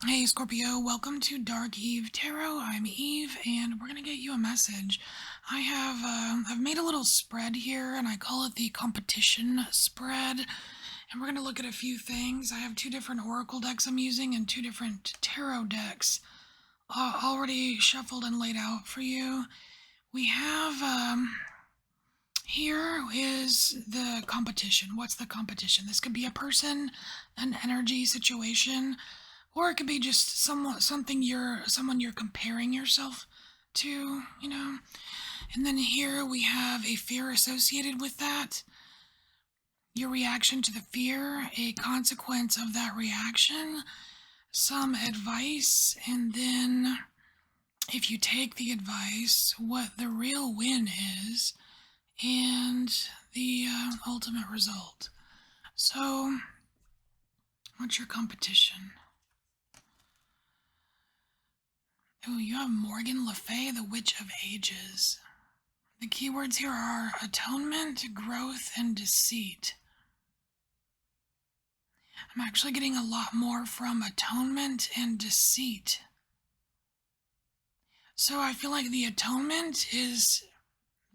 Hey Scorpio, welcome to Dark Eve Tarot. I'm Eve, and we're gonna get you a message. I've made a little spread here, and I call it the competition spread. And we're gonna look at a few things. I have two different oracle decks I'm using, and two different tarot decks already shuffled and laid out for you. We have here is the competition. What's the competition? This could be a person, an energy situation, or it could be just someone you're comparing yourself to. And then here we have a fear associated with that. Your reaction to the fear, a consequence of that reaction, some advice, and then if you take the advice, what the real win is, and the ultimate result. So, what's your competition? Oh, you have Morgan Le Fay, the Witch of Ages. The keywords here are atonement, growth, and deceit. I'm actually getting a lot more from atonement and deceit. So I feel like the atonement is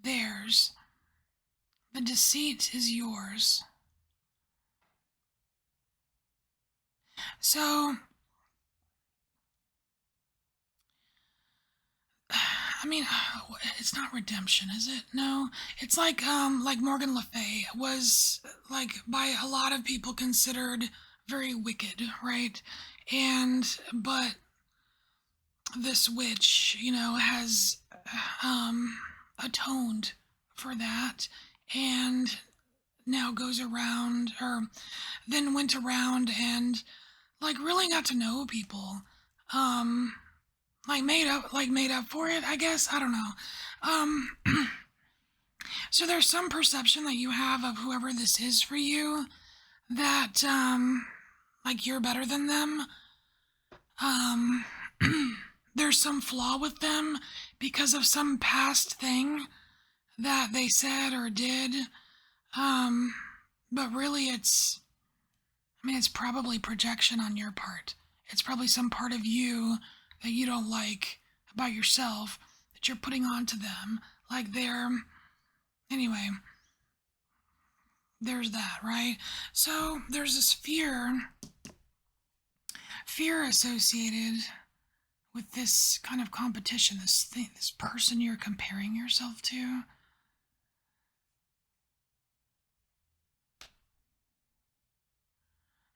theirs. The deceit is yours. So, I mean, it's not redemption, is it? No, it's like Morgan Le Fay was like by a lot of people considered very wicked, right? But this witch, has atoned for that, and now goes around, or then went around and like really got to know people. Um, like made up for it, I guess. I don't know. Um, so there's some perception that you have of whoever this is for you that like you're better than them. Um, there's some flaw with them because of some past thing that they said or did. Um, but really it's probably projection on your part. It's probably some part of you that you don't like about yourself that you're putting onto them. Like anyway, there's that, right? So there's this fear associated with this kind of competition, this thing, this person you're comparing yourself to.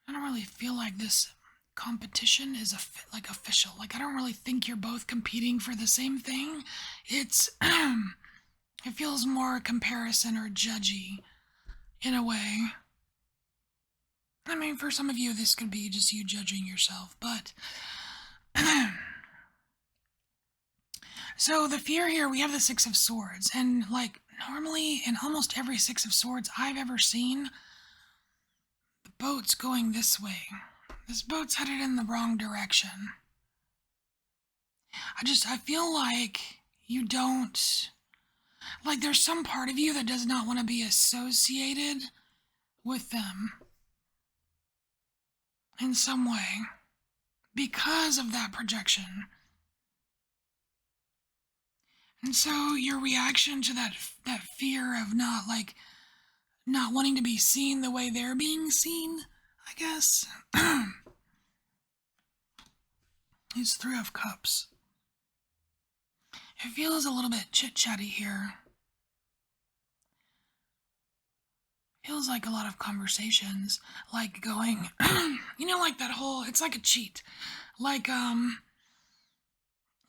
I don't really feel like this competition is like official. Like I don't really think you're both competing for the same thing. It's it feels more comparison or judgy in a way. I mean, for some of you, this could be just you judging yourself, but so the fear here, we have the Six of Swords, and like normally in almost every Six of Swords I've ever seen, the boat's going this way. This boat's headed in the wrong direction. I feel like you don't, like there's some part of you that does not want to be associated with them in some way because of that projection. And so your reaction to that fear of not wanting to be seen the way they're being seen, I guess, is Three of Cups. It feels a little bit chit-chatty here. Feels like a lot of conversations, like going, like that whole, it's like a cheat. Like,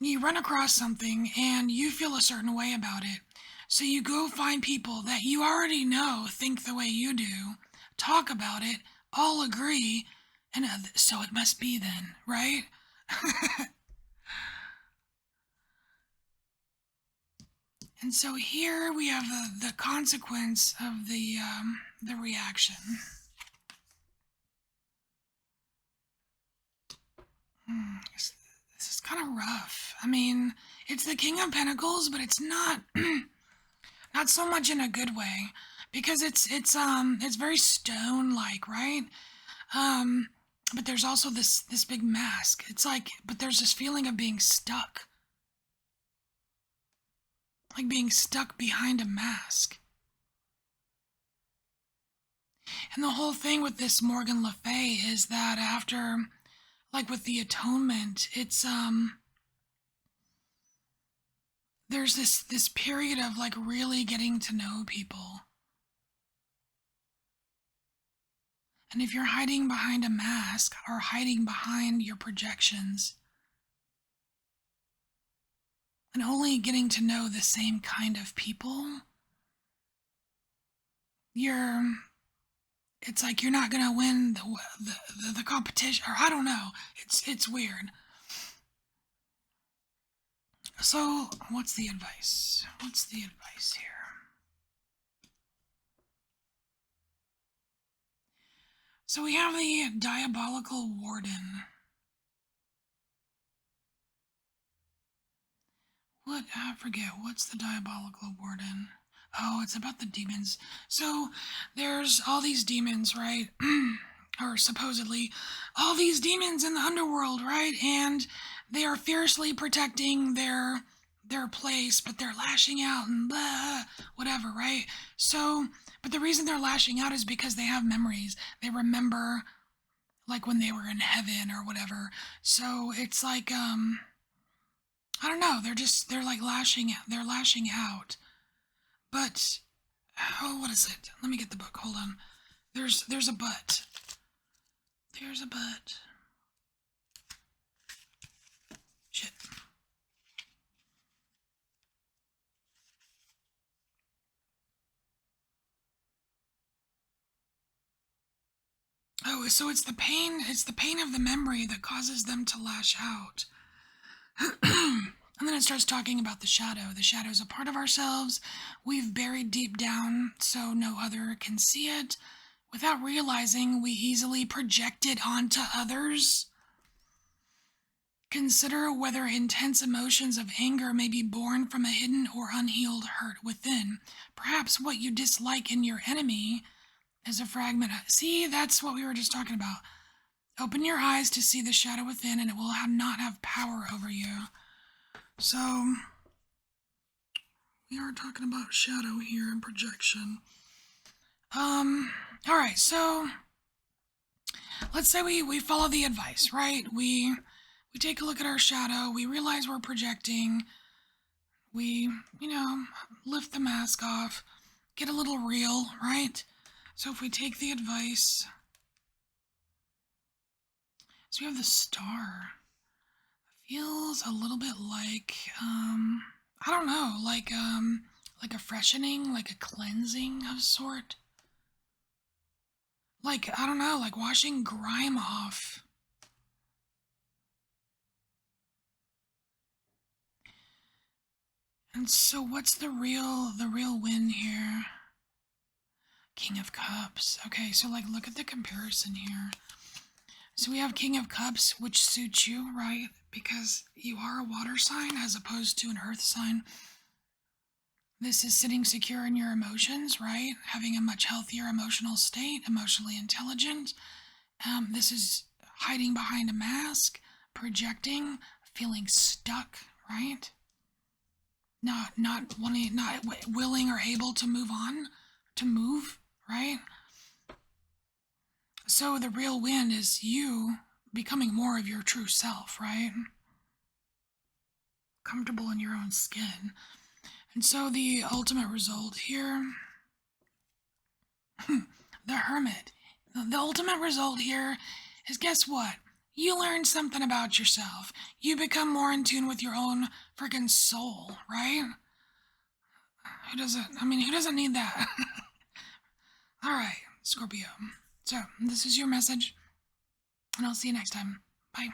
you run across something and you feel a certain way about it. So you go find people that you already know think the way you do, talk about it, all agree, and so it must be then, right? And so here we have the consequence of the reaction. This is kind of rough. I mean, it's the King of Pentacles, but it's not not so much in a good way because it's very stone like, right? Um but there's also this big mask. It's like, but there's this feeling of being stuck, like being stuck behind a mask. And the whole thing with this Morgan Le Fay is that after, like with the atonement, it's there's this period of like really getting to know people. And if you're hiding behind a mask or hiding behind your projections and only getting to know the same kind of people, you're it's like you're not gonna win the competition, or I don't know. It's weird. So what's the advice? What's the advice here? So we have the diabolical warden. What? I forget. What's the diabolical warden? Oh, it's about the demons. So there's all these demons, right? Or supposedly all these demons in the underworld, right? And they are fiercely protecting their place, but they're lashing out and blah, whatever, right? So, but the reason they're lashing out is because they have memories. They remember like when they were in heaven or whatever. So it's like I don't know, they're like lashing out. But oh, what is it? Let me get the book. Hold on. There's a but. There's a but. Shit. Oh, so it's the pain of the memory that causes them to lash out. And then it starts talking about the shadow. The shadow is a part of ourselves we've buried deep down so no other can see it. Without realizing, we easily project it onto others. Consider whether intense emotions of anger may be born from a hidden or unhealed hurt within. Perhaps what you dislike in your enemy is a fragment of... See, that's what we were just talking about. Open your eyes to see the shadow within, and it will not have power over you. So, we are talking about shadow here and projection. Alright, so let's say we follow the advice, right? We take a look at our shadow, we realize we're projecting, we, lift the mask off, get a little real, right? So if we take the advice, so we have the star. Feels a little bit like, I don't know, like a freshening, like a cleansing of sort. Like, I don't know, like washing grime off. And so what's the real win here? King of Cups. Okay, so like look at the comparison here. So we have King of Cups, which suits you, right? Because you are a water sign as opposed to an earth sign. This is sitting secure in your emotions, right? Having a much healthier emotional state, emotionally intelligent. This is hiding behind a mask, projecting, feeling stuck, right? Not wanting, not willing or able to move on, to move, right? So the real win is you becoming more of your true self, right? Comfortable in your own skin. And so the ultimate result here, the Hermit. The ultimate result here is, guess what? You learn something about yourself. You become more in tune with your own freaking soul, right? Who doesn't need that? Alright, Scorpio. So, this is your message, and I'll see you next time. Bye.